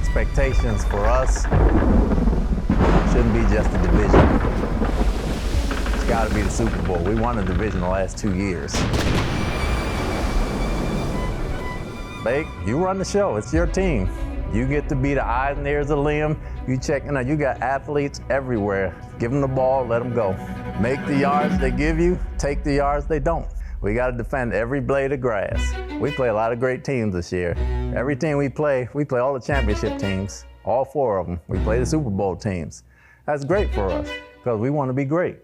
expectations for us shouldn't be just the division. It's got to be the Super Bowl. We won the division the last 2 years. Bake, you run the show. It's your team. You get to be the eyes and ears of Liam. You got athletes everywhere. Give them the ball, let them go. Make the yards they give you, take the yards they don't. We got to defend every blade of grass. We play a lot of great teams this year. Every team we play all the championship teams, all 4 of them. We play the Super Bowl teams. That's great for us because we want to be great.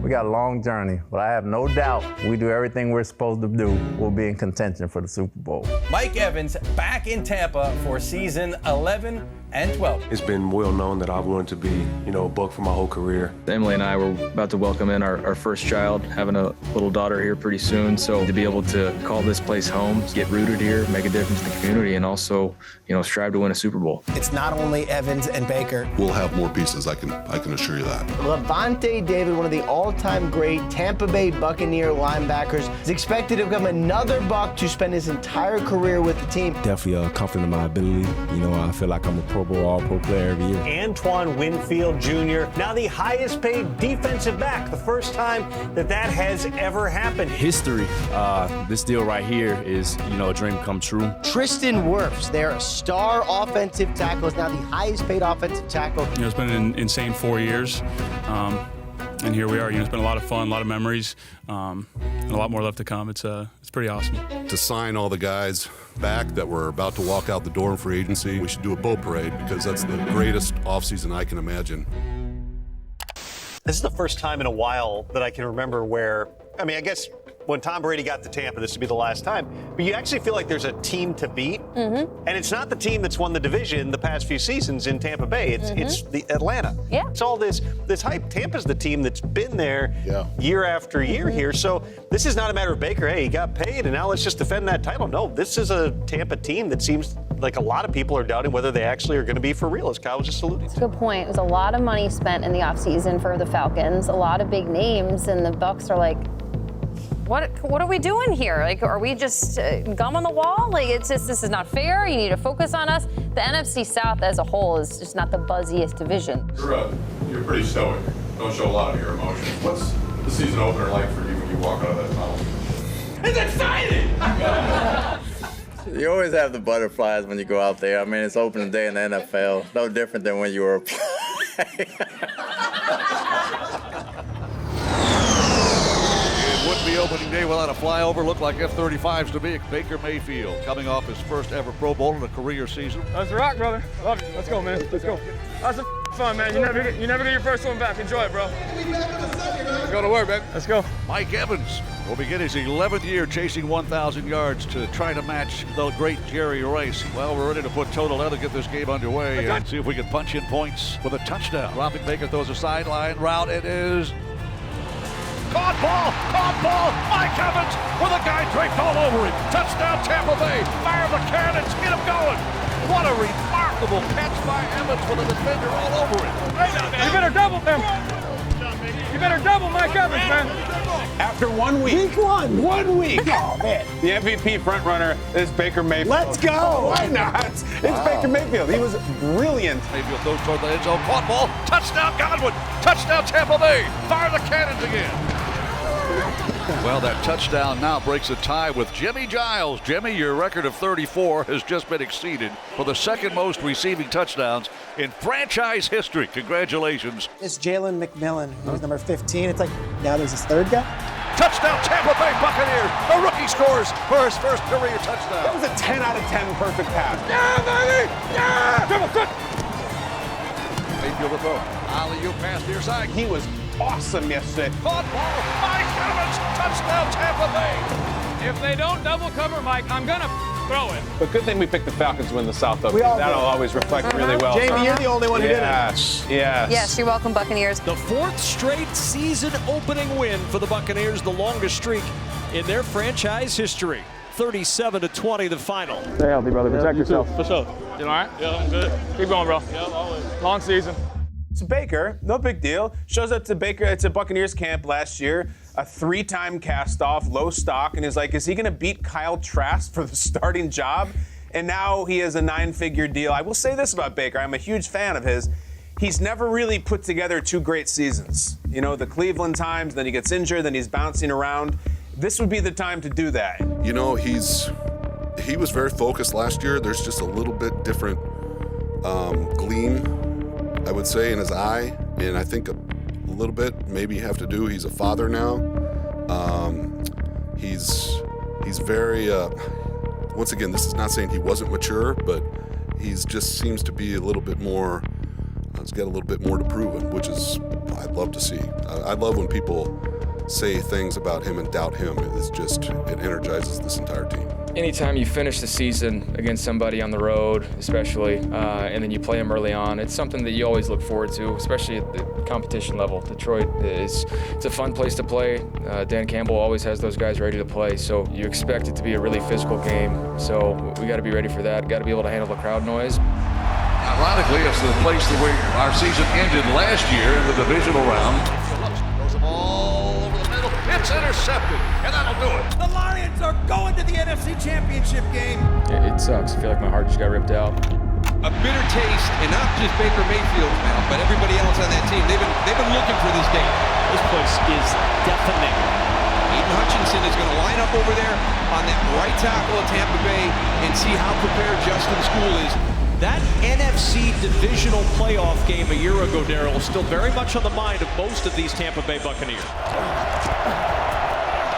We got a long journey, but I have no doubt we do everything we're supposed to do. We'll be in contention for the Super Bowl. Mike Evans back in Tampa for season 11 and 12. It's been well known that I've wanted to be, a Buc for my whole career. Emily and I were about to welcome in our first child, having a little daughter here pretty soon. So to be able to call this place home, get rooted here, make a difference in the community, and also, strive to win a Super Bowl. It's not only Evans and Baker. We'll have more pieces, I can assure you that. Lavonte David, one of the all-time great Tampa Bay Buccaneer linebackers, is expected to become another Buc to spend his entire career with the team. Definitely confident in my ability. I feel like I'm a Pro Bowl, All-Pro player every year. Antoine Winfield Jr., now the highest paid defensive back, the first time that has ever happened. History. This deal right here is, a dream come true. Tristan Wirfs, their star offensive tackle, is now the highest paid offensive tackle. It's been an insane 4 years. And here we are. It's been a lot of fun, a lot of memories, and a lot more left to come. It's pretty awesome. To sign all the guys back that were about to walk out the door in free agency, we should do a boat parade because that's the greatest offseason I can imagine. This is the first time in a while that I can remember where, I guess when Tom Brady got to Tampa, this would be the last time, but you actually feel like there's a team to beat. Mm-hmm. And it's not the team that's won the division the past few seasons in Tampa Bay. It's the Atlanta. Yeah. It's all this hype. Tampa's the team that's been there year after year here. So this is not a matter of Baker, hey, he got paid and now let's just defend that title. No, this is a Tampa team that seems like a lot of people are doubting whether they actually are going to be for real, as Kyle was just alluding to. Good point. It was a lot of money spent in the offseason for the Falcons, a lot of big names, and the Bucs are like, what are we doing here? Are we just gum on the wall? This is not fair. You need to focus on us. The NFC South as a whole is just not the buzziest division. You're pretty stoic. Don't show a lot of your emotions. What's the season opener like for you when you walk out of that tunnel? It's exciting! You always have the butterflies when you go out there. It's opening day in the NFL. No different than when you were a player. Wouldn't be opening day without a flyover. Looked like F-35s to me. Baker Mayfield coming off his first ever Pro Bowl in a career season. That's a rock, brother. I love you. Let's go, man. Let's go. That's fun, man. You never get your first one back. Enjoy it, bro. Let's go to work, man. Let's go. Mike Evans will begin his 11th year chasing 1,000 yards to try to match the great Jerry Rice. Well, we're ready to put total out to get this game underway and see if we can punch in points with a touchdown. Dropping Baker throws a sideline route. It is caught ball, Mike Evans with a guy draped all over him. Touchdown Tampa Bay, fire the cannons, get him going. What a remarkable catch by Evans with a defender all over him. You better double him. You better double Mike Evans, man. After 1 week. Week 1. 1 week. Oh, man. The MVP frontrunner is Baker Mayfield. Let's go. Why not? It's Baker Mayfield. He was brilliant. Mayfield throws toward the end zone, caught ball, touchdown Godwin, touchdown Tampa Bay, fire the cannons again. Well, that touchdown now breaks a tie with Jimmy Giles. Jimmy, your record of 34 has just been exceeded for the second most receiving touchdowns in franchise history. Congratulations. It's Jalen McMillan, who's number 15. It's like, now there's this third guy. Touchdown Tampa Bay Buccaneers. The rookie scores for his first career touchdown. That was a 10 out of 10 perfect pass. Yeah, baby! Yeah! Dribble, quick! Mayfield to throw. Alley-oop pass near side. He was awesome yesterday. Caught ball. Mike Evans. Touchdown Tampa Bay. If they don't double cover, Mike, I'm going to throw it. But good thing we picked the Falcons to win the South, though. That'll always reflect really well. Jamie, you're the only one who did it. Yes. Yes, you're welcome, Buccaneers. The 4th straight season opening win for the Buccaneers, the longest streak in their franchise history. 37-20 the final. Stay healthy, brother. Protect yourself. For sure. You all right? Yeah, I'm good. Keep going, bro. Yeah, always. Long season. It's Baker, no big deal. Shows up to Baker, it's a Buccaneers camp last year, a 3-time cast-off, low stock, and is like, is he gonna beat Kyle Trask for the starting job? and now he has a 9-figure deal. I will say this about Baker. I'm a huge fan of his. He's never really put together 2 great seasons. You know, the Cleveland times, then he gets injured, then he's bouncing around. This would be the time to do that. You know, he was very focused last year. There's just a little bit different gleam, I would say, in his eye. And I think a little bit maybe have to do, he's a father now. He's very, once again, this is not saying he wasn't mature, but he's just seems to be a little bit more, he's got a little bit more to prove, which is I'd love to see. I love when people say things about him and doubt him. It energizes this entire team. Anytime you finish the season against somebody on the road, especially, and then you play them early on, it's something that you always look forward to, especially at the competition level. Detroit it's a fun place to play. Dan Campbell always has those guys ready to play, so you expect it to be a really physical game. So we got to be ready for that. Got to be able to handle the crowd noise. Ironically, it's the place where our season ended last year in the divisional round. Throws the ball over the middle. It's intercepted, and that'll do it. The Lions are going to the NFC Championship game. It sucks. I feel like my heart just got ripped out. A bitter taste, and not just Baker Mayfield's mouth, but everybody else on that team. They've been looking for this day. This place is deafening. Aiden Hutchinson is going to line up over there on that right tackle of Tampa Bay and see how prepared Justin School is. That NFC divisional playoff game a year ago, Darryl, is still very much on the mind of most of these Tampa Bay Buccaneers.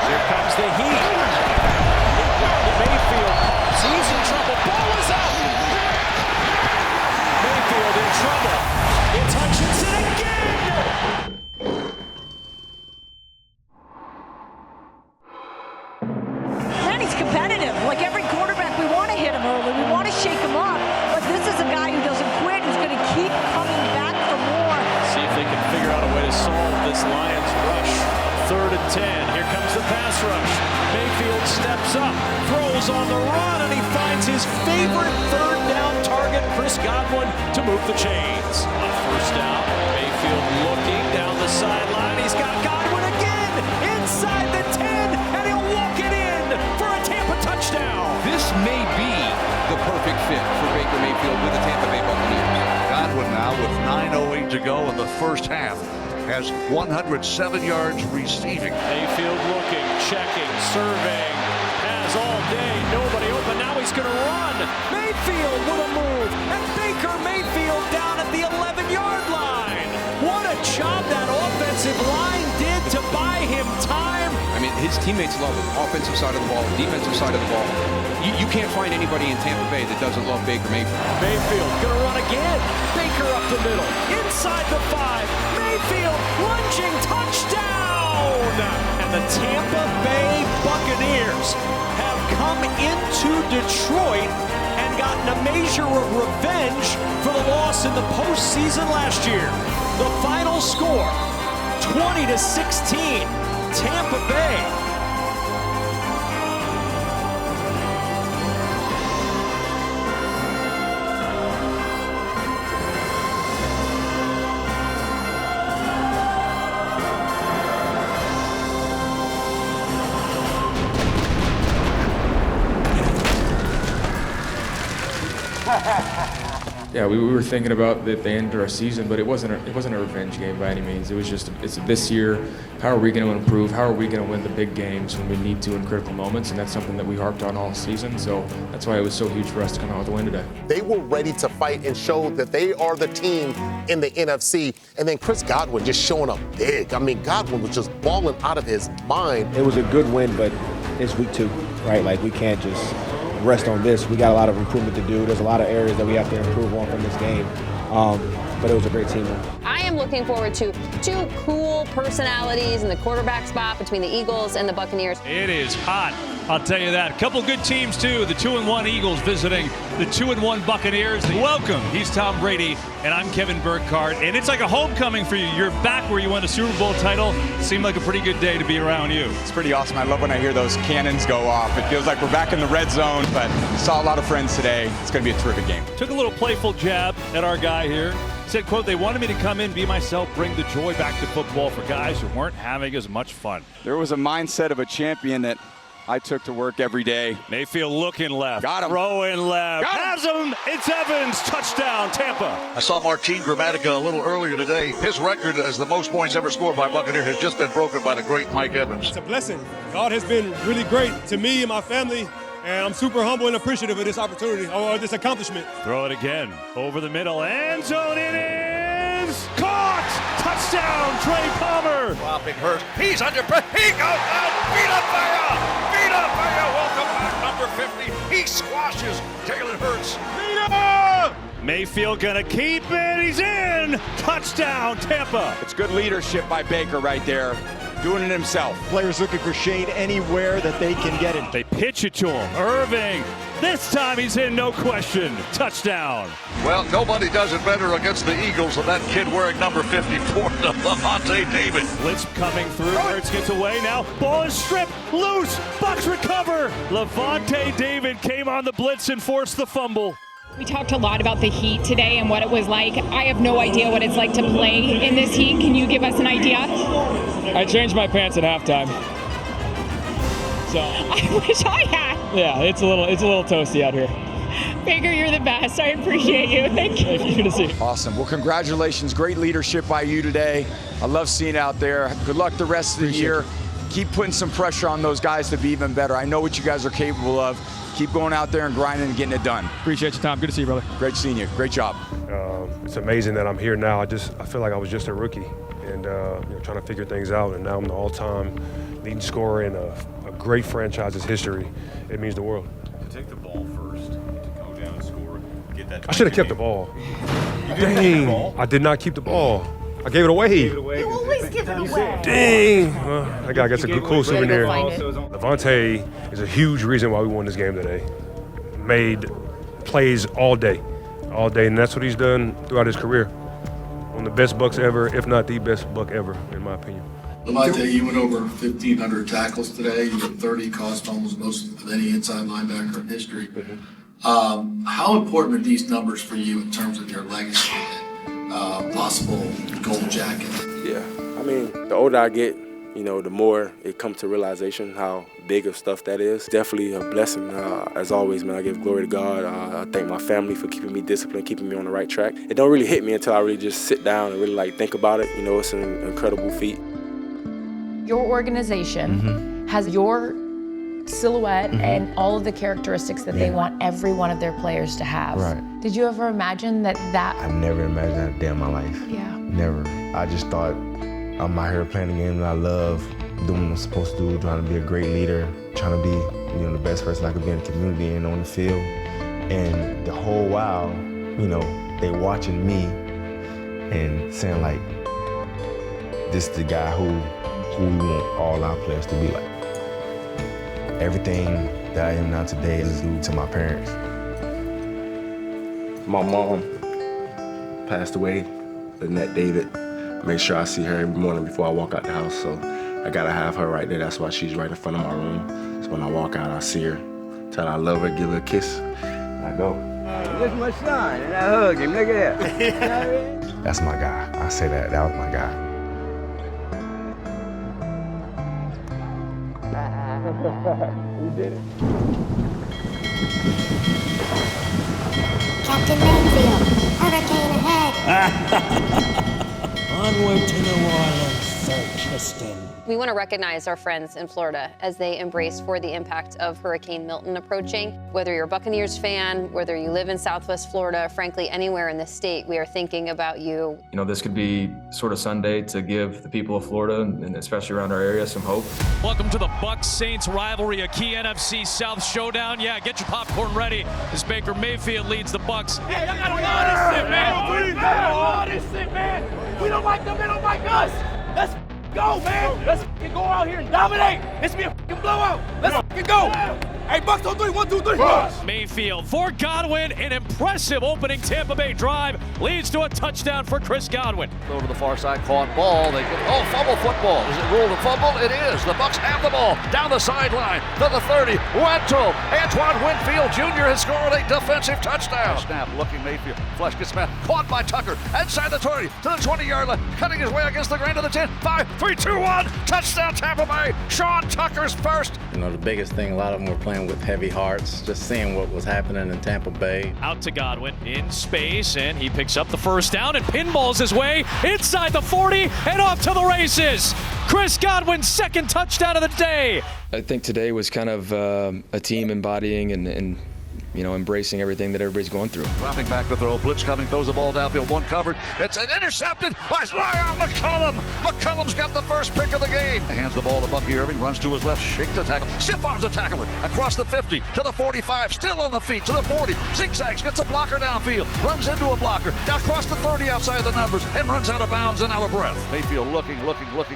Here comes the heat. Mayfield, he's in trouble. Ball is out. Mayfield in trouble. It's Hutchinson again. Man, he's competitive. Like every quarterback, we want to hit him early. We want to shake him up. But this is a guy who doesn't quit, who's going to keep coming back for more. See if they can figure out a way to solve this Lions rush. 3rd and 10. Here comes the pass rush. Mayfield steps up, throws on the run, and he finds his favorite 3rd down target, Chris Godwin, to move the chains. On 1st down, Mayfield looking down the sideline. He's got Godwin again inside the 10, and he'll walk it in for a Tampa touchdown. This may be the perfect fit for Baker Mayfield with the Tampa Bay Buccaneers. Godwin now with 9:08 to go in the first half has 107 yards receiving. Mayfield looking, checking, surveying, has all day, nobody open. Now he's going to run. Mayfield with a move, and Baker Mayfield down at the 11-yard line. What a job that offensive line did to buy him time. I mean, his teammates love him. Offensive side of the ball, defensive side of the ball. You can't find anybody in Tampa Bay that doesn't love Baker Mayfield. Mayfield gonna run again. Baker up the middle, inside the 5. Mayfield lunging, touchdown! And the Tampa Bay Buccaneers have come into Detroit and gotten a measure of revenge for the loss in the postseason last year. The final score, 20-16, Tampa Bay. Yeah, we were thinking about the end of our season, but it wasn't a revenge game by any means. It was just it's this year. How are we going to improve? How are we going to win the big games when we need to in critical moments? And that's something that we harped on all season. So that's why it was so huge for us to come out with a win today. They were ready to fight and show that they are the team in the NFC. And then Chris Godwin just showing up big. I mean, Godwin was just balling out of his mind. It was a good win, but it's week 2, right? Like, we can't just rest on this. We got a lot of improvement to do. There's a lot of areas that we have to improve on from this game. But it was a great team win. I am looking forward to 2 cool personalities in the quarterback spot between the Eagles and the Buccaneers. It is hot, I'll tell you that. A couple good teams, too. The 2-1 Eagles visiting the 2-1 Buccaneers. Welcome. He's Tom Brady, and I'm Kevin Burkhardt. And it's like a homecoming for you. You're back where you won a Super Bowl title. Seemed like a pretty good day to be around you. It's pretty awesome. I love when I hear those cannons go off. It feels like we're back in the red zone, but saw a lot of friends today. It's going to be a terrific game. Took a little playful jab at our guy here. Said, quote, they wanted me to come in, be myself, bring the joy back to football for guys who weren't having as much fun. There was a mindset of a champion that I took to work every day. Mayfield looking left. Got him. Throwing left. Has him. It's Evans. Touchdown, Tampa. I saw Martin Gramatica a little earlier today. His record as the most points ever scored by Buccaneer has just been broken by the great Mike Evans. It's a blessing. God has been really great to me and my family, and I'm super humble and appreciative of this opportunity or this accomplishment. Throw it again. Over the middle. End zone. It is caught. Touchdown, Trey Palmer. Dropping Hurst. He's under pressure. He goes down. Vita Vea. Vita Vea. Welcome back, number 50. He squashes Jalen Hurts. Vita! Mayfield gonna keep it. He's in. Touchdown, Tampa. It's good leadership by Baker right there. Doing it himself. Players looking for shade anywhere that they can get it. They pitch it to him. Irving. This time he's in, no question. Touchdown. Well, nobody does it better against the Eagles than that kid wearing number 54, Lavonte David. Blitz coming through. Hurts gets away now. Ball is stripped. Loose. Bucs recover. Lavonte David came on the blitz and forced the fumble. We talked a lot about the heat today and what it was like. I have no idea what it's like to play in this heat. Can you give us an idea? I changed my pants at halftime. So I wish I had. Yeah, it's a little toasty out here. Baker, you're the best. I appreciate you. Thank you. Good to see you. Awesome. Well, congratulations. Great leadership by you today. I love seeing it out there. Good luck the rest of the year. Keep putting some pressure on those guys to be even better. I know what you guys are capable of. Keep going out there and grinding and getting it done. Appreciate you, Tom. Good to see you, brother. Great seeing you. Great job. It's amazing that I'm here now. I feel like I was just a rookie and trying to figure things out. And now I'm the all-time leading scorer in a great franchise's history. It means the world. To take the ball first, to go down and score, get that. I should have kept the ball. Dang, I did not keep the ball. I gave it away. You always give it away. Dang. Well, that guy gets a good cool souvenir. Lavonte is a huge reason why we won this game today. Made plays all day. And that's what he's done throughout his career. One of the best Bucs ever, if not the best Buc ever, in my opinion. Lavonte, you went over 1,500 tackles today. You had 30, cost almost most of any inside linebacker in history. How important are these numbers for you in terms of your legacy and possible gold jacket? Yeah, I mean, the older I get, the more it comes to realization how big of stuff that is. Definitely a blessing. As always, man, I give glory to God. I thank my family for keeping me disciplined, keeping me on the right track. It don't really hit me until I really just sit down and really think about it. It's an incredible feat. Your organization has your silhouette and all of the characteristics that they want every one of their players to have. Right. Did you ever imagine that? I've never imagined that a day in my life. Yeah. Never. I just thought I'm out here playing the game that I love, doing what I'm supposed to do, trying to be a great leader, trying to be, the best person I could be in the community and on the field. And the whole while, they watching me and saying like, this is the guy who we want all our players to be like. Everything that I am now today is due to my parents. My mom passed away, Lavonte David. Make sure I see her every morning before I walk out the house, so I gotta have her right there. That's why she's right in front of my room. So when I walk out, I see her, tell her I love her, give her a kiss, and I go. This is my son, and I hug him. Look at that. That's my guy. I say that was my guy. You did it. Captain Mayfield, hurricane ahead. Onward to New Orleans, Sir Tristan. We want to recognize our friends in Florida as they embrace for the impact of Hurricane Milton approaching. Whether you're a Buccaneers fan, whether you live in Southwest Florida, frankly, anywhere in the state, we are thinking about you. This could be sort of Sunday to give the people of Florida, and especially around our area, some hope. Welcome to the Bucs-Saints rivalry, a key NFC South showdown. Yeah, get your popcorn ready as Baker Mayfield leads the Bucs. Hey, I got all this shit, man. We got all this shit, man. We don't like them, they don't like us. Let's go, man. Let's go out here and dominate. It's be a blowout. Let's go. Hey, Bucs on 3, 1, 2, 3. Mayfield for Godwin. An impressive opening Tampa Bay drive leads to a touchdown for Chris Godwin. Go to the far side, caught ball. They get, fumble football. Is it ruled a fumble? It is. The Bucs have the ball down the sideline to the 30. Wentzel. Antoine Winfield Jr. has scored a defensive touchdown. Snap, looking Mayfield. Flush gets back. Caught by Tucker. Inside the 20 to the 20-yard line. Cutting his way against the grain to the 10. 5, 3, 2, 1. Touchdown Tampa Bay. Sean Tucker's first. You know, the biggest thing, a lot of them were playing with heavy hearts, just seeing what was happening in Tampa Bay. Out to Godwin in space, and he picks up the first down and pinballs his way inside the 40 and off to the races. Chris Godwin's second touchdown of the day. I think today was kind of a team embodying and embracing everything that everybody's going through. Dropping back to throw, blitz coming, throws the ball downfield, one covered. It's an intercepted by Ryan McCollum. McCollum's got the first pick of the game. Hands the ball to Bucky Irving, runs to his left, shakes the tackle, stiff arms the tackler across the 50 to the 45, still on the feet to the 40, zigzags, gets a blocker downfield, runs into a blocker, now across the 30 outside the numbers, and runs out of bounds and out of breath. Mayfield looking,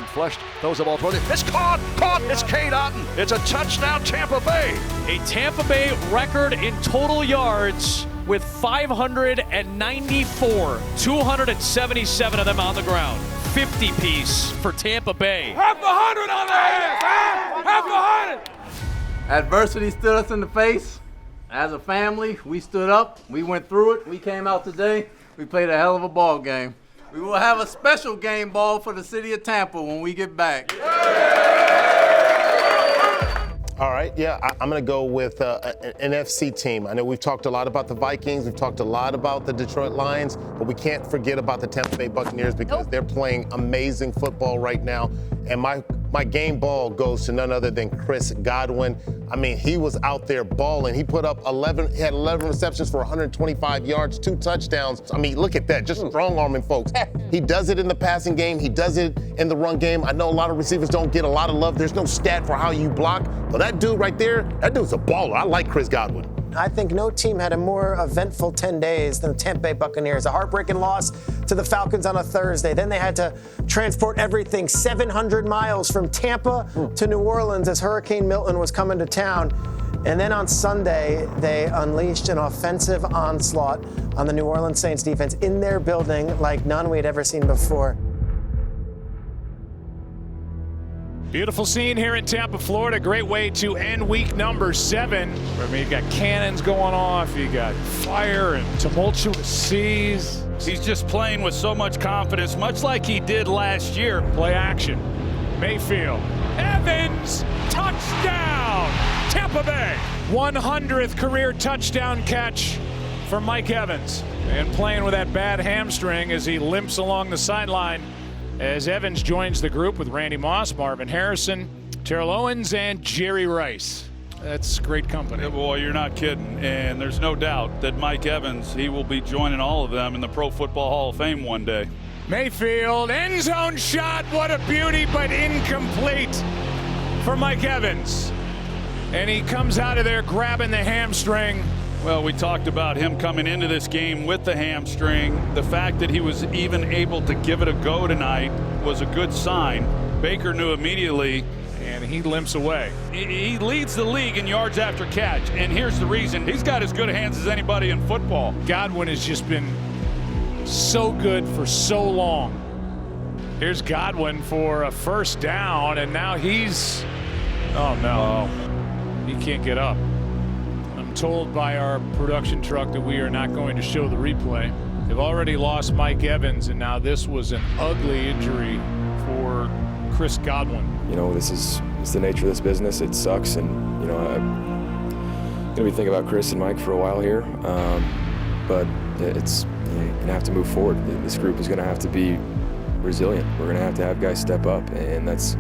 flushed, throws the ball toward it. It's caught, it's Cade Otton. It's a touchdown Tampa Bay. A Tampa Bay record in total yards with 594, 277 of them on the ground. 50-piece for Tampa Bay. Half 100 on the ass, half 100. Adversity stood us in the face. As a family, we stood up, we went through it, we came out today, we played a hell of a ball game. We will have a special game ball for the city of Tampa when we get back. All right, yeah, I'm going to go with an NFC team. I know we've talked a lot about the Vikings, we've talked a lot about the Detroit Lions, but we can't forget about the Tampa Bay Buccaneers because they're playing amazing football right now. And my game ball goes to none other than Chris Godwin. I mean, he was out there balling. He put up 11 receptions for 125 yards, 2 touchdowns. I mean, look at that, just strong-arming folks. He does it in the passing game. He does it in the run game. I know a lot of receivers don't get a lot of love. There's no stat for how you block. But that dude right there, that dude's a baller. I like Chris Godwin. I think no team had a more eventful 10 days than the Tampa Bay Buccaneers. A heartbreaking loss to the Falcons on a Thursday. Then they had to transport everything 700 miles from Tampa to New Orleans as Hurricane Milton was coming to town. And then on Sunday, they unleashed an offensive onslaught on the New Orleans Saints defense in their building like none we had ever seen before. Beautiful scene here in Tampa, Florida. Great way to end week number 7. I mean, you got cannons going off, you got fire and tumultuous seas. He's just playing with so much confidence, much like he did last year. Play action. Mayfield. Evans. Touchdown. Tampa Bay. 100th career touchdown catch for Mike Evans. And playing with that bad hamstring as he limps along the sideline. As Evans joins the group with Randy Moss, Marvin Harrison, Terrell Owens, and Jerry Rice. That's great company. Yeah, boy, you're not kidding. And there's no doubt that Mike Evans, he will be joining all of them in the Pro Football Hall of Fame one day. Mayfield, end zone shot. What a beauty, but incomplete for Mike Evans. And he comes out of there grabbing the hamstring. Well, we talked about him coming into this game with the hamstring. The fact that he was even able to give it a go tonight was a good sign. Baker knew immediately. And he limps away. He leads the league in yards after catch. And here's the reason. He's got as good hands as anybody in football. Godwin has just been so good for so long. Here's Godwin for a first down, and now he's, oh no, he can't get up. I'm told by our production truck that we are not going to show the replay. They've already lost Mike Evans, and now this was an ugly injury for Chris Godwin. You know, it's the nature of this business. It sucks, and you know, I'm gonna be thinking about Chris and Mike for a while here. But it's you're gonna have to move forward. This group is gonna have to be resilient. We're gonna have to have guys step up, and that's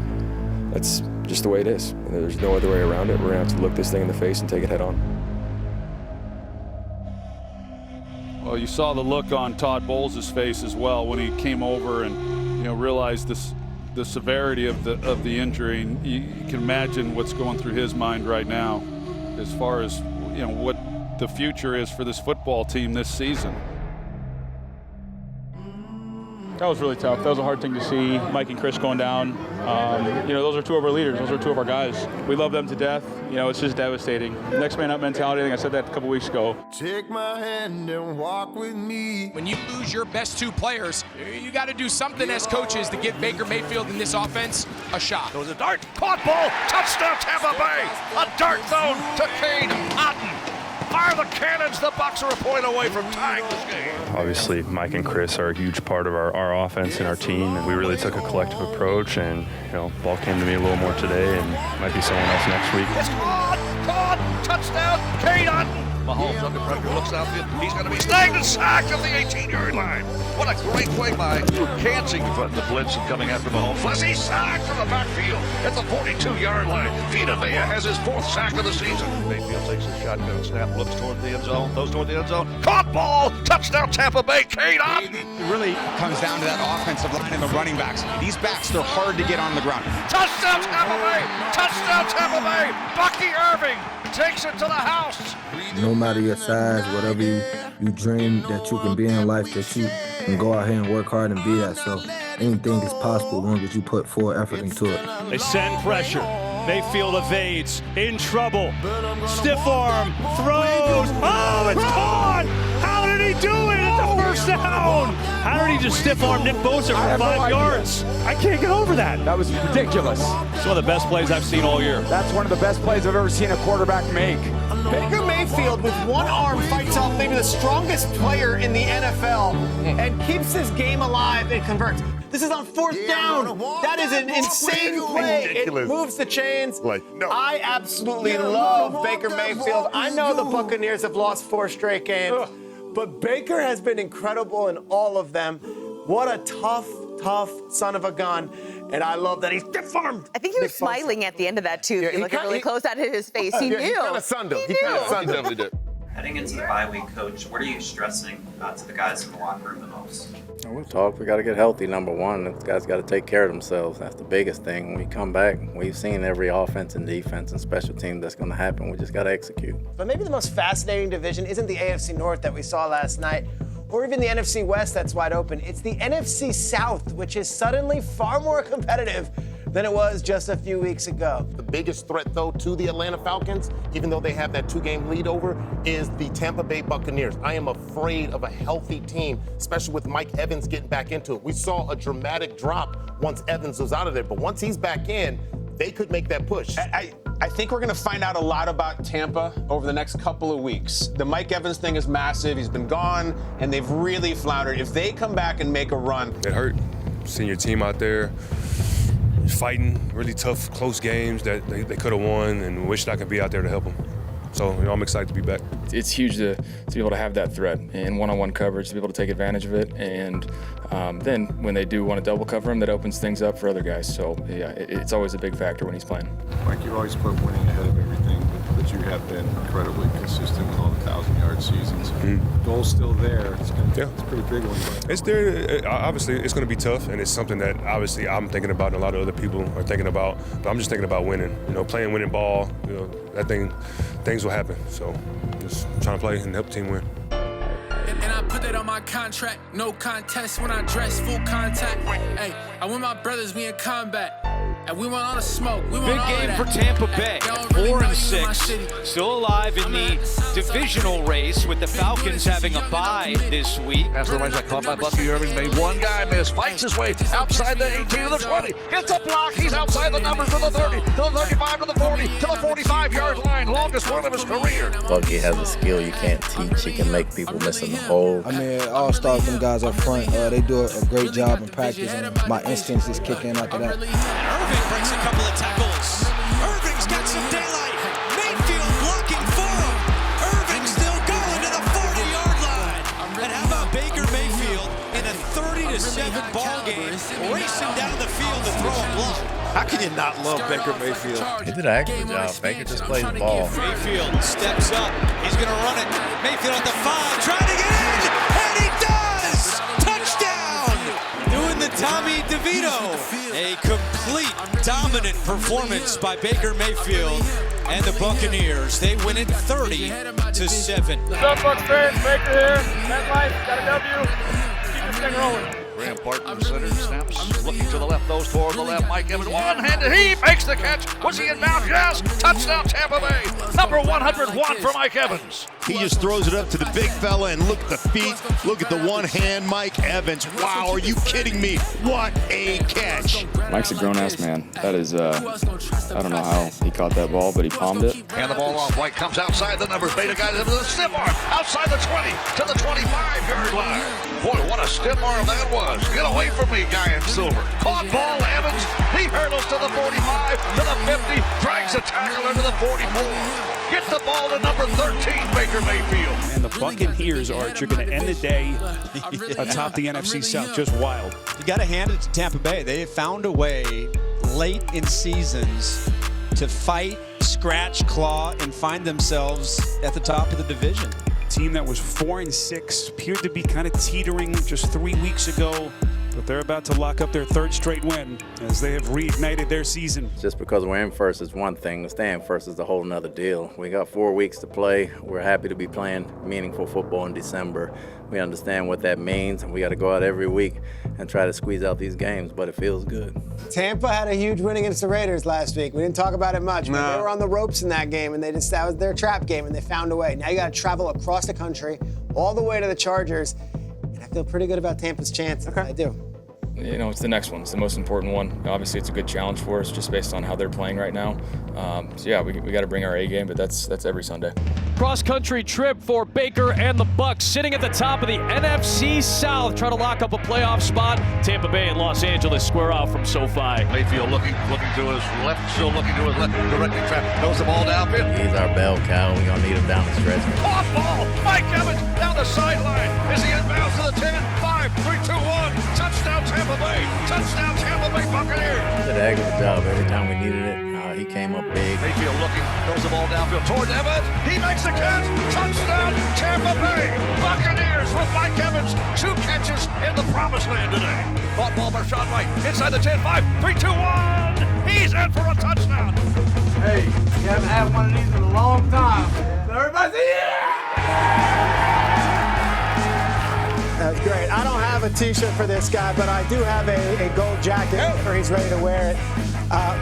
just the way it is. There's no other way around it. We're gonna have to look this thing in the face and take it head on. Well, you saw the look on Todd Bowles' face as well when he came over and realized the severity of the injury. And you can imagine what's going through his mind right now, as far as what the future is for this football team this season. That was really tough. That was a hard thing to see. Mike and Chris going down. Those are two of our leaders. Those are two of our guys. We love them to death. It's just devastating. Next man up mentality. I think I said that a couple weeks ago. Take my hand and walk with me. When you lose your best two players, you got to do something as coaches to give Baker Mayfield in this offense a shot. Goes a dart, caught ball, touchdown Tampa Bay. A dart thrown to Cade Otton. Fire the cannons. The Bucs are a point away from tying this game. Obviously, Mike and Chris are a huge part of our offense and our team, and we really took a collective approach, and ball came to me a little more today, and might be someone else next week. It's caught, touchdown, Cade Otton. Mahomes under pressure, looks outfield. He's going to be snagged and sacked on the 18-yard line. What a great play by Kansing from the blitz and coming after Mahomes. Flessie sacked from the backfield at the 42-yard line. Vita Vea has his 4th sack of the season. Mayfield takes a shotgun snap, looks toward the end zone, goes toward the end zone. Caught ball, touchdown Tampa Bay, Cade Otton. It really comes down to that offensive line and the running backs. These backs, they're hard to get on the ground. Touchdown Tampa Bay, touchdown Tampa Bay. Bucky Irving takes it to the house. No matter your size, whatever you dream that you can be in life, that you can go out here and work hard and be that. So anything is possible as long as you put full effort into it. They send pressure. Mayfield evades, in trouble. Stiff arm, throws. Oh, it's caught! How did he do it? It's a first down! How did he just stiff arm Nick Bosa for 5 yards? I can't get over that. That was ridiculous. It's one of the best plays I've seen all year. That's one of the best plays I've ever seen a quarterback make. Baker Mayfield with one arm fights off maybe the strongest player in the NFL and keeps this game alive and converts. This is on 4th down. That is an insane play. Ridiculous. It moves the chains. I absolutely love Baker Mayfield. I know the Buccaneers have lost 4 straight games, but Baker has been incredible in all of them. What a tough son of a gun. And I love that he's stiff-armed. I think he was smiling at the end of that, too. If you look really close at his face, he knew. He kind of sunned him. He definitely did. Heading into the bye week, Coach, what are you stressing to the guys in the locker room the most? We'll talk. We got to get healthy, number one. The guys got to take care of themselves. That's the biggest thing. When we come back, we've seen every offense and defense and special team that's going to happen. We just got to execute. But maybe the most fascinating division isn't the AFC North that we saw last night, or even the NFC West that's wide open. It's the NFC South, which is suddenly far more competitive than it was just a few weeks ago. The biggest threat, though, to the Atlanta Falcons, even though they have that 2-game lead over, is the Tampa Bay Buccaneers. I am afraid of a healthy team, especially with Mike Evans getting back into it. We saw a dramatic drop once Evans was out of there, but once he's back in, they could make that push. I think we're going to find out a lot about Tampa over the next couple of weeks. The Mike Evans thing is massive. He's been gone, and they've really floundered. If they come back and make a run. It hurt seeing your team out there fighting really tough, close games that they could have won, and wished I could be out there to help them. So, I'm excited to be back. It's huge to be able to have that threat in one-on-one coverage, to be able to take advantage of it. And then when they do want to double cover him, that opens things up for other guys. So, yeah, it's always a big factor when he's playing. Mike, you always put winning ahead of everything, but you have been incredibly consistent with all the 1,000-yard seasons. Mm-hmm. Goal's still there. It's a pretty big one. It's there. Obviously, it's going to be tough, and it's something that obviously I'm thinking about and a lot of other people are thinking about. But I'm just thinking about winning. Playing winning ball. That things will happen. So just trying to play and help the team win. And I put that on my contract. No contest when I dress, full contact. Hey, I want my brothers, we in combat. And we want all the smoke. We want big all game of for that. Tampa Bay. Really 4-6, still alive in the divisional race with the Falcons having a bye this week. Pass reminds that caught by Bucky Irving. Made one guy miss. Fights his way outside the 18 to the 20. Hits a block. He's outside the numbers to the 30, to the 35, to the 40, to the 45-yard line. Longest run of his career. Bucky has a skill you can't teach. He can make people miss in the hole. I mean, all-stars, them guys up front, they do a great job in practice, and my instincts just kick in after that. Irving breaks a couple of tackles. Irving's got some daylight. Mayfield blocking for him. Irving still going to the 40-yard line. And how about Baker Mayfield in a 30-7 ball game, racing down the field to throw a block? How can you not love Baker Mayfield? He did an excellent job. Baker just plays the ball. Mayfield steps up. He's going to run it. Mayfield at the 5, trying to get in, and he does! Touchdown! Doing the Tommy DeVito. A complete dominant performance by Baker Mayfield and the Buccaneers. They win it 30-7. What's up, Bucs fans? Baker here. MetLife, got a W. Keep this thing rolling. Graham Barton, the center, snaps, looking to the left, those toward the left. Mike Evans, one-handed, he makes the catch. Was he in bounds? Yes! Touchdown, Tampa Bay. Number 101 for Mike Evans. He just throws it up to the big fella, and look at the feet. Look at the one hand, Mike Evans. Wow, are you kidding me? What a catch. Mike's a grown-ass man. That is, I don't know how he caught that ball, but he palmed it. And the ball off. White comes outside the numbers. Beta guys into the stiff arm. Outside the 20 to the 25-yard line. Boy, what a stiff arm that was. Get away from me, guy in silver. Caught ball, Evans. He hurdles to the 45, to the 50. Drags a tackle into the 44. Gets the ball to number 13, Baker Mayfield. And the Buccaneers, Archer, going to end the day atop the NFC South. Just wild. You got to hand it to Tampa Bay. They have found a way late in seasons to fight, scratch, claw, and find themselves at the top of the division. Team that was 4-6 appeared to be kind of teetering just 3 weeks ago, but they're about to lock up their third straight win as they have reignited their season. Just because we're in first is one thing, staying first is a whole nother deal. We got 4 weeks to play. We're happy to be playing meaningful football in December. We understand what that means, and we got to go out every week and try to squeeze out these games, but it feels good. Tampa had a huge win against the Raiders last week. We didn't talk about it much, but they were on the ropes in that game, and that was their trap game, and they found a way. Now you got to travel across the country, all the way to the Chargers, and I feel pretty good about Tampa's chances. Okay. I do. You know, it's the next one. It's the most important one. Obviously, it's a good challenge for us just based on how they're playing right now. So, yeah, we got to bring our A game, but that's every Sunday. Cross-country trip for Baker and the Bucs, sitting at the top of the NFC South, trying to lock up a playoff spot. Tampa Bay and Los Angeles square off from SoFi. Mayfield looking to his left, still looking to his left, directing traffic. Throws the ball downfield. He's our bell cow. We're going to need him down the stretch. Off ball. Mike Evans down the sideline. Is he inbounds to the 10? 5, 3, 2, 1. Touchdown, Tampa Bay. Touchdown, Tampa Bay Buccaneers. He did a heck of a job every time we needed it. He came up big. Mayfield looking, throws the ball downfield towards Evans. He makes the catch. Touchdown, Tampa Bay Buccaneers with Mike Evans. 2 catches in the promised land today. Caught ball by Sean White. Inside the 10, 5, 3, 2, 1. He's in for a touchdown. Hey, you haven't had one of these in a long time. So everybody say, yeah! That's great. I don't have a T-shirt for this guy, but I do have a gold jacket, or he's ready to wear it.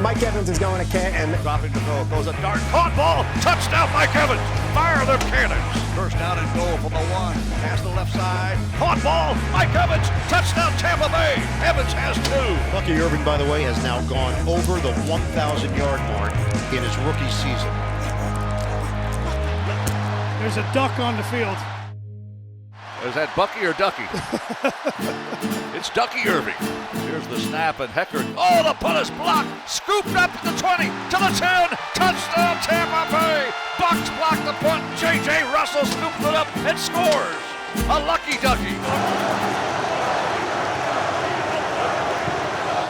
Mike Evans is going to Canton. Dropping the goal, goes a dart, caught ball, touchdown Mike Evans. Fire them cannons. First down and goal from the 1, past the left side. Caught ball, Mike Evans, touchdown Tampa Bay. Evans has 2. Bucky Irving, by the way, has now gone over the 1,000-yard mark in his rookie season. There's a duck on the field. Is that Bucky or Ducky? It's Ducky Irving. Here's the snap and Hecker. Oh, the punt is blocked. Scooped up to the 20, to the 10. Touchdown Tampa Bay. Bucs blocked the punt. J.J. Russell scoops it up and scores. A lucky ducky.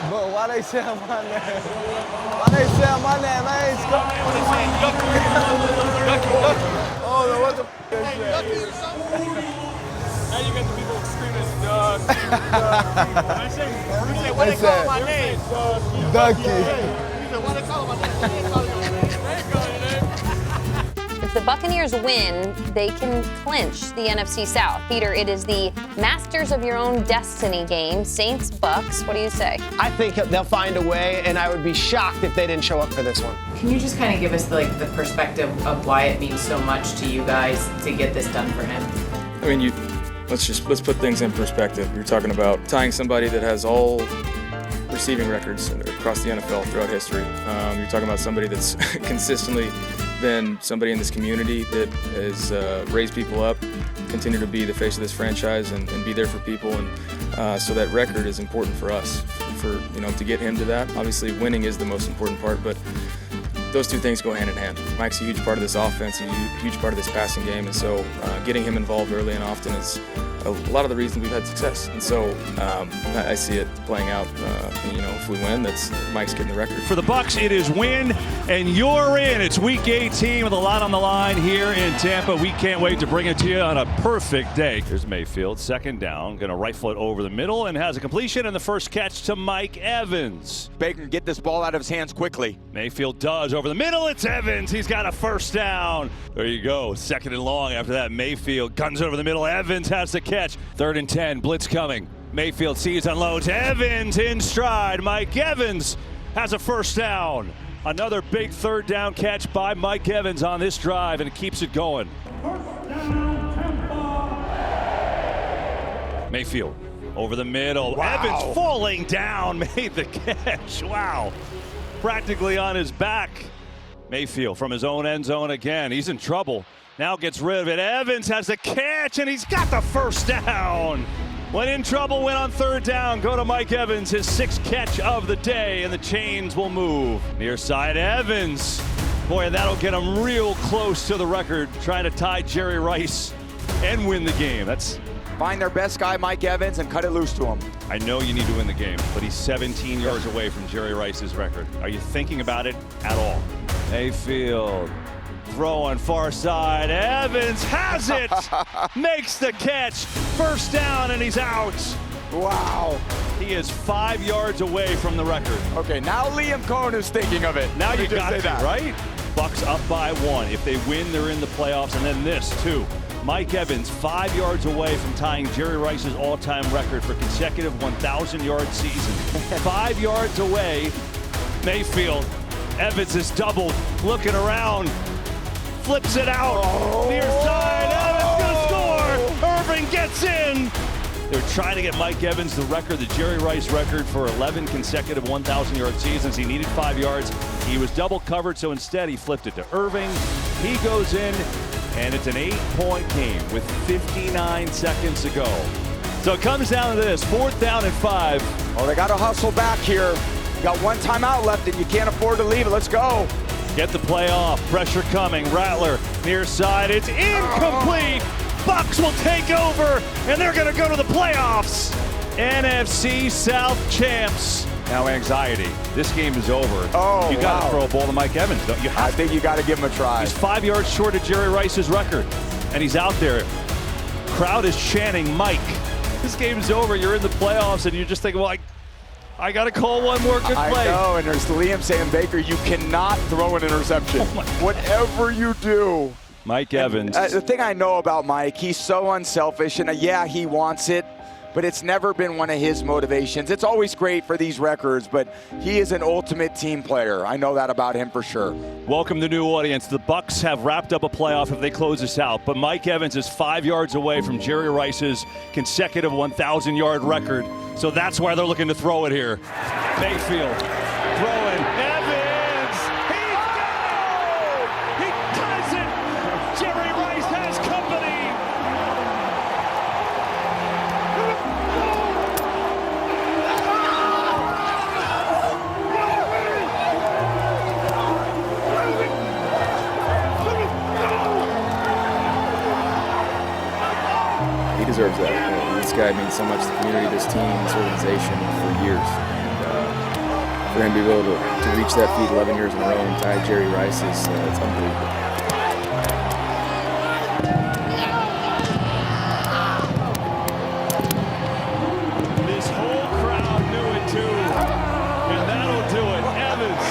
But why they say my name? Why they say my name? I ain't Oh, no, what the f*** is that? Now you got the people screaming, duck. I say, what they call my name? Ducky. What they call my name? If the Buccaneers win, they can clinch the NFC South. Peter, it is the masters of your own destiny game, Saints, Bucs. What do you say? I think they'll find a way, and I would be shocked if they didn't show up for this one. Can you just kind of give us the perspective of why it means so much to you guys to get this done for him? I mean, let's put things in perspective. You're talking about tying somebody that has all receiving records across the NFL throughout history. You're talking about somebody that's consistently been somebody in this community that has raised people up, continue to be the face of this franchise and be there for people. And so that record is important for us, to get him to that. Obviously, winning is the most important part, but those two things go hand in hand. Mike's a huge part of this offense, a huge part of this passing game, and so getting him involved early and often is a lot of the reason we've had success. And so I see it playing out. If we win, that's Mike's getting the record. For the Bucs, it is win, and you're in. It's Week 18 with a lot on the line here in Tampa. We can't wait to bring it to you on a perfect day. Here's Mayfield, second down, going to rifle it over the middle and has a completion and the first catch to Mike Evans. Baker can get this ball out of his hands quickly. Mayfield does. Over the middle, it's Evans. He's got a first down. There you go. Second and long after that. Mayfield guns over the middle. Evans has the catch. 3rd and 10. Blitz coming. Mayfield sees, unloads. Evans in stride. Mike Evans has a first down. Another big third down catch by Mike Evans on this drive, and it keeps it going. Mayfield over the middle. Wow. Evans falling down, made the catch. Wow. Practically on his back. Mayfield from his own end zone again. He's in trouble. Now gets rid of it. Evans has the catch, and he's got the first down. When in trouble, went on third down. Go to Mike Evans, his 6th catch of the day, and the chains will move. Near side, Evans. Boy, and that'll get him real close to the record, trying to tie Jerry Rice and win the game. That's Find their best guy, Mike Evans, and cut it loose to him. I know you need to win the game, but he's 17 yards away from Jerry Rice's record. Are you thinking about it at all? Mayfield throwing far side. Evans has it. Makes the catch. First down, and he's out. Wow. He is 5 yards away from the record. Okay, now Liam Cohen is thinking of it. Now you got it, right? Bucs up by 1. If they win, they're in the playoffs. And then this, too. Mike Evans, 5 yards away from tying Jerry Rice's all-time record for consecutive 1,000-yard seasons. 5 yards away. Mayfield. Evans is doubled. Looking around. Flips it out. Near side. Evans gonna score. Irving gets in. They're trying to get Mike Evans the record, the Jerry Rice record for 11 consecutive 1,000-yard seasons. He needed 5 yards. He was double covered, so instead he flipped it to Irving. He goes in, and it's an 8-point game with 59 seconds to go. So it comes down to this, 4th down and 5. Oh, they got to hustle back here. You got one timeout left, and you can't afford to leave it. Let's go. Get the play off. Pressure coming. Rattler near side. It's incomplete. Bucs will take over, and they're going to go to the playoffs. NFC South champs. Now anxiety. This game is over. Oh, you got to throw a ball to Mike Evans, don't you? I think you got to give him a try. He's 5 yards short of Jerry Rice's record, and he's out there. Crowd is chanting Mike. This game is over. You're in the playoffs, and you're just thinking, well, I got to call one more good play. I know, and there's Liam saying, Baker, you cannot throw an interception. Whatever you do. Mike Evans. The thing I know about Mike, he's so unselfish, and yeah, he wants it, but it's never been one of his motivations. It's always great for these records, but he is an ultimate team player. I know that about him for sure. Welcome to new audience. The Bucs have wrapped up a playoff if they close this out, but Mike Evans is 5 yards away from Jerry Rice's consecutive 1,000-yard record, so that's why they're looking to throw it here. Mayfield throwing. Evans! He's got it! He ties it! Jerry Rice has company! He deserves that. This guy means so much to the community, this team, this organization for years. And for him to be able to reach that feat 11 years in a row and tie Jerry Rice is it's unbelievable. This whole crowd knew it too, and that'll do it. Evans,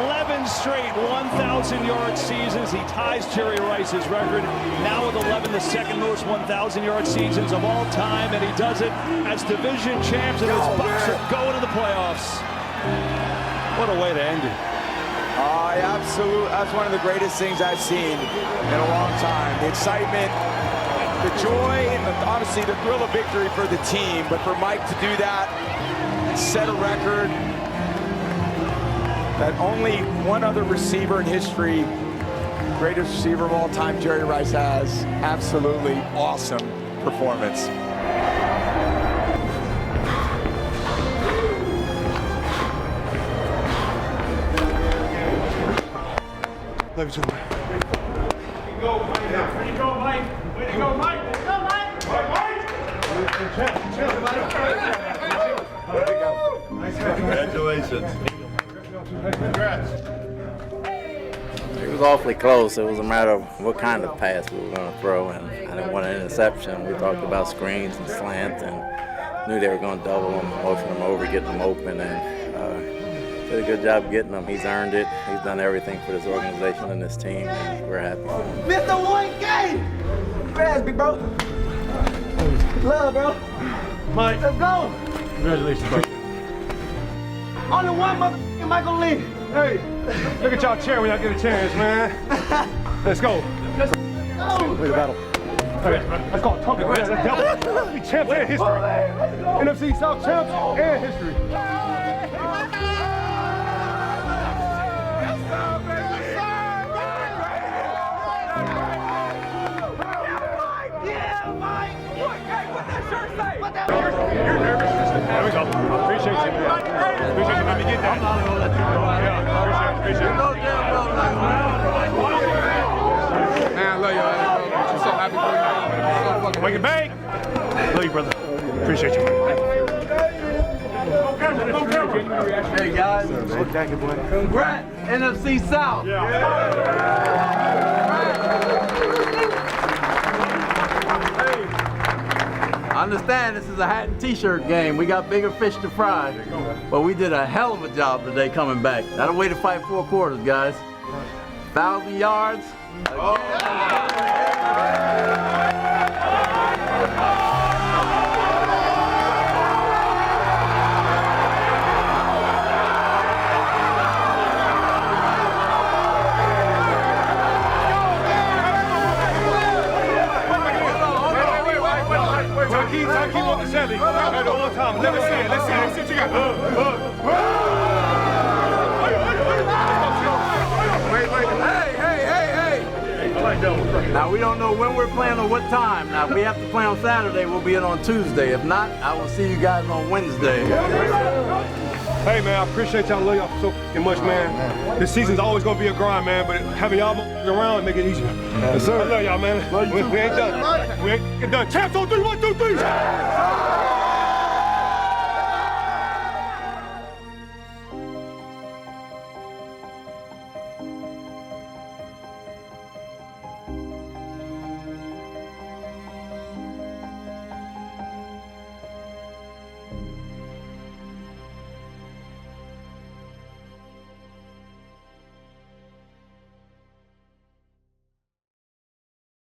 11 straight 1,000-yard seasons. He ties Jerry Rice's record, now with 11, the second most 1,000-yard seasons of all time, and he does it as division champs, and his Bucs are going to the playoffs. What a way to end it. Absolutely. That's one of the greatest things I've seen in a long time. The excitement, the joy, and honestly the thrill of victory for the team. But for Mike to do that and set a record that only one other receiver in history, greatest receiver of all time, Jerry Rice, has. Absolutely awesome performance. Love you too, man. Way to go, Mike. Way to go, Mike. Way to go, Mike. Way to go, Mike. Congratulations. Congrats. It was awfully close. It was a matter of what kind of pass we were going to throw, and I didn't want an interception. We talked about screens and slants, and knew they were going to double them, motion them over, get them open, and did a good job getting them. He's earned it. He's done everything for this organization and this team, and we're happy for him. Mr. One Game! Raspy, bro. Love, bro. Mike. Let's go. Congratulations, bro. Only one motherfucking Michael Lee. Hey, look at y'all cheering when y'all get a chance, man. Let's go. Let's go. Wait the battle. Okay, let's go. Talk about that. Let's be champs and history. NFC South champs and history. You're nervous. There we go. Appreciate you, man. Appreciate you letting me get that. Yeah, appreciate it. No damn well. Man, I love y'all. I'm so happy for you. So fucking wake it back. Love you, brother. Appreciate you, man. Hey guys, congrats, NFC South. I understand this is a hat and t-shirt game. We got bigger fish to fry, but we did a hell of a job today coming back. That'll way to fight 4 quarters, guys. 1,000 yards. Keep on the Shelly. All the time. Let me see it. Let's see what you got. Wait. Hey. I like that one. Now, we don't know when we're playing or what time. Now, if we have to play on Saturday, we'll be in on Tuesday. If not, I will see you guys on Wednesday. Hey, man, I appreciate y'all. Love y'all so fucking much, man. This season's always going to be a grind, man, but having y'all around and make it easier. Yes, sir. I love y'all, man. We ain't done. We ain't done. Champs on 3, 1, 2, 3.